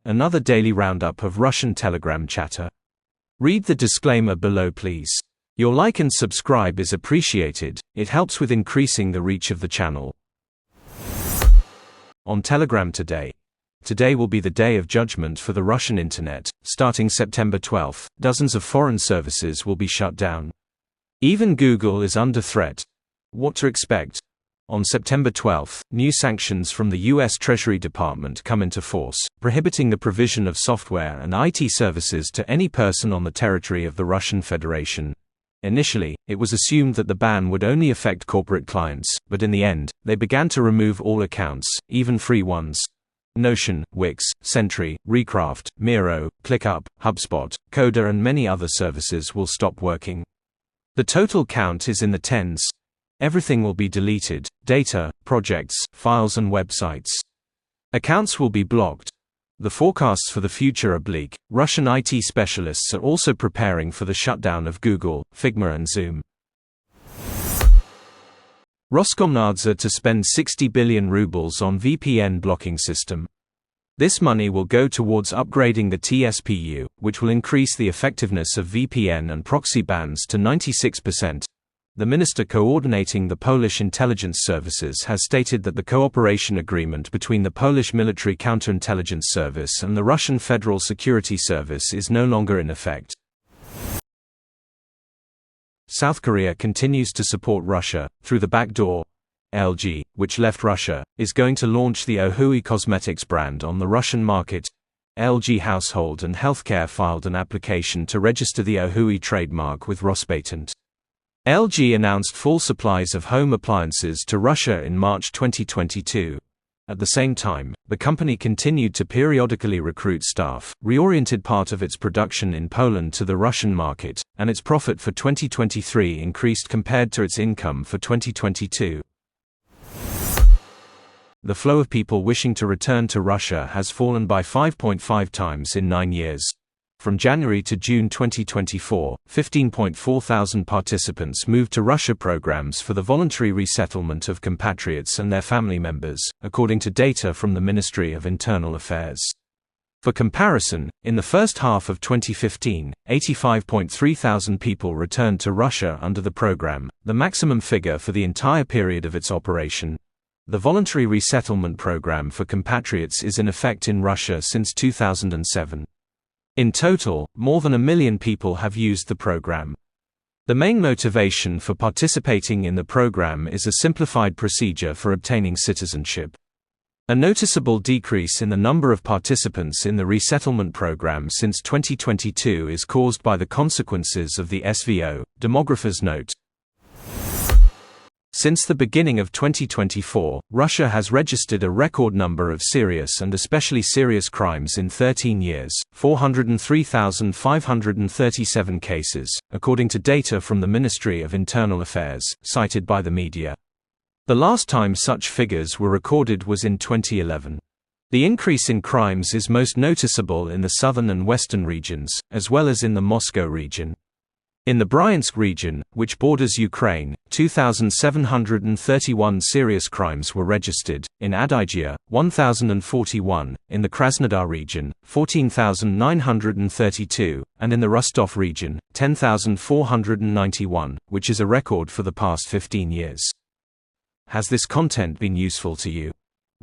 another daily roundup of Russian Telegram chatter. Read the disclaimer below, please. Your like and subscribe is appreciated, it helps with increasing the reach of the channel. On Telegram today. Today will be the day of judgment for the Russian internet. Starting September 12, dozens of foreign services will be shut down. Even Google is under threat. What to expect? On September 12, new sanctions from the U.S. Treasury Department come into force, prohibiting the provision of software and IT services to any person on the territory of the Russian Federation. Initially, it was assumed that the ban would only affect corporate clients, but in the end, they began to remove all accounts, even free ones. Notion, Wix, Sentry, Recraft, Miro, ClickUp, HubSpot, Coda and many other services will stop working. The total count is in the tens. Everything will be deleted: data, projects, files and websites. Accounts will be blocked. The forecasts for the future are bleak. Russian IT specialists are also preparing for the shutdown of Google, Figma and Zoom. Roskomnadzor to spend 60 billion rubles on VPN blocking system. This money will go towards upgrading the TSPU, which will increase the effectiveness of VPN and proxy bans to 96%. The minister coordinating the Polish intelligence services has stated that the cooperation agreement between the Polish Military Counterintelligence Service and the Russian Federal Security Service is no longer in effect. South Korea continues to support Russia through the back door. LG, which left Russia, is going to launch the Ohui cosmetics brand on the Russian market. LG Household and Healthcare filed an application to register the Ohui trademark with Rospatent. LG announced full supplies of home appliances to Russia in March 2022. At the same time, the company continued to periodically recruit staff, reoriented part of its production in Poland to the Russian market, and its profit for 2023 increased compared to its income for 2022. The flow of people wishing to return to Russia has fallen by 5.5 times in 9 years. From January to June 2024, 15.4 thousand participants moved to Russia programs for the voluntary resettlement of compatriots and their family members, according to data from the Ministry of Internal Affairs. For comparison, in the first half of 2015, 85.3 thousand people returned to Russia under the program, the maximum figure for the entire period of its operation. The voluntary resettlement program for compatriots is in effect in Russia since 2007. In total, more than 1 million people have used the program. The main motivation for participating in the program is a simplified procedure for obtaining citizenship. A noticeable decrease in the number of participants in the resettlement program since 2022 is caused by the consequences of the SVO, demographers note. Since the beginning of 2024, Russia has registered a record number of serious and especially serious crimes in 13 years, 403,537 cases, according to data from the Ministry of Internal Affairs, cited by the media. The last time such figures were recorded was in 2011. The increase in crimes is most noticeable in the southern and western regions, as well as in the Moscow region. In the Bryansk region, which borders Ukraine, 2,731 serious crimes were registered, in Adygea, 1,041, in the Krasnodar region, 14,932, and in the Rostov region, 10,491, which is a record for the past 15 years. Has this content been useful to you?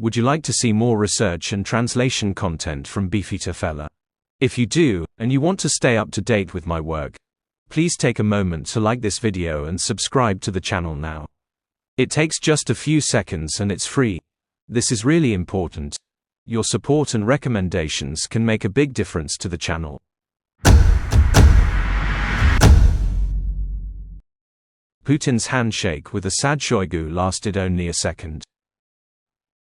Would you like to see more research and translation content from Beefeater Fella? If you do, and you want to stay up to date with my work, please take a moment to like this video and subscribe to the channel now. It takes just a few seconds and it's free. This is really important. Your support and recommendations can make a big difference to the channel. Putin's handshake with Assad Shoigu lasted only a second.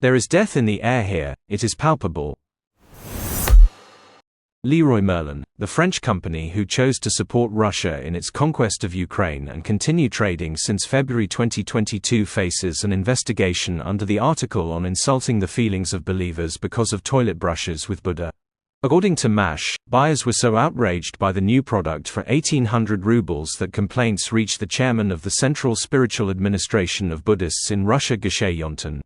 There is death in the air here, it is palpable. Leroy Merlin, the French company who chose to support Russia in its conquest of Ukraine and continue trading since February 2022, faces an investigation under the article on insulting the feelings of believers because of toilet brushes with Buddha. According to MASH, buyers were so outraged by the new product for 1,800 rubles that complaints reached the chairman of the Central Spiritual Administration of Buddhists in Russia, Geshe Yontan.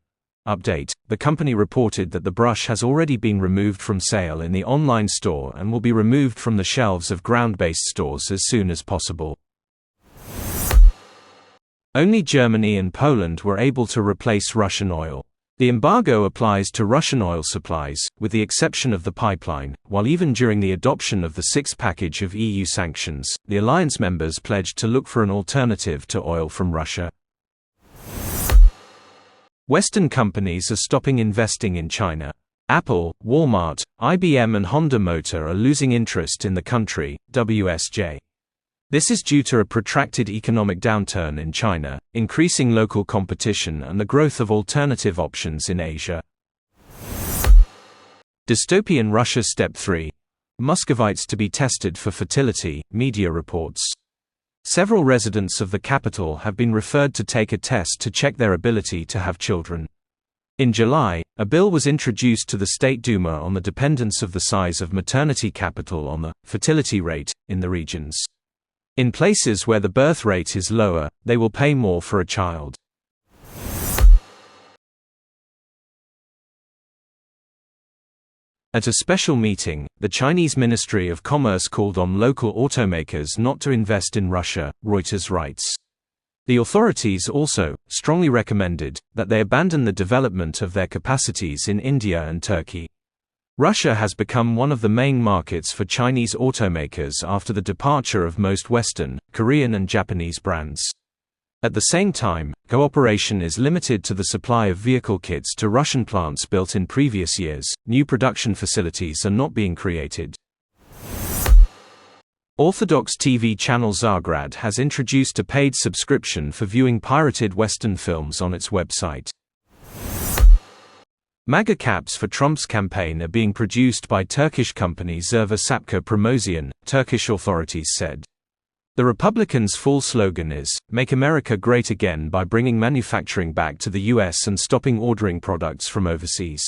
Update: the company reported that the brush has already been removed from sale in the online store and will be removed from the shelves of ground-based stores as soon as possible. Only Germany and Poland were able to replace Russian oil. The embargo applies to Russian oil supplies, with the exception of the pipeline, while even during the adoption of the sixth package of EU sanctions, the alliance members pledged to look for an alternative to oil from Russia. Western companies are stopping investing in China. Apple, Walmart, IBM and Honda Motor are losing interest in the country, WSJ. This is due to a protracted economic downturn in China, increasing local competition and the growth of alternative options in Asia. Dystopian Russia Step 3. Muscovites to be tested for fertility, media reports. Several residents of the capital have been referred to take a test to check their ability to have children. In July, a bill was introduced to the State Duma on the dependence of the size of maternity capital on the fertility rate in the regions. In places where the birth rate is lower, they will pay more for a child. At a special meeting, the Chinese Ministry of Commerce called on local automakers not to invest in Russia, Reuters writes. The authorities also strongly recommended that they abandon the development of their capacities in India and Turkey. Russia has become one of the main markets for Chinese automakers after the departure of most Western, Korean and Japanese brands. At the same time, cooperation is limited to the supply of vehicle kits to Russian plants built in previous years. New production facilities are not being created. Orthodox TV channel Zargrad has introduced a paid subscription for viewing pirated Western films on its website. MAGA caps for Trump's campaign are being produced by Turkish company Zerva Sapka Promosyon, Turkish authorities said. The Republicans' fall slogan is, "Make America Great Again" by bringing manufacturing back to the US and stopping ordering products from overseas.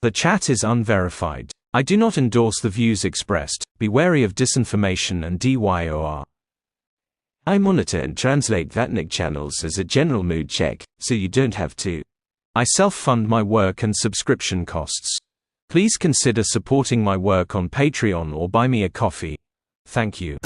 The chat is unverified. I do not endorse the views expressed. Be wary of disinformation and DYOR. I monitor and translate Vatnik channels as a general mood check, so you don't have to. I self-fund my work and subscription costs. Please consider supporting my work on Patreon or buy me a coffee. Thank you.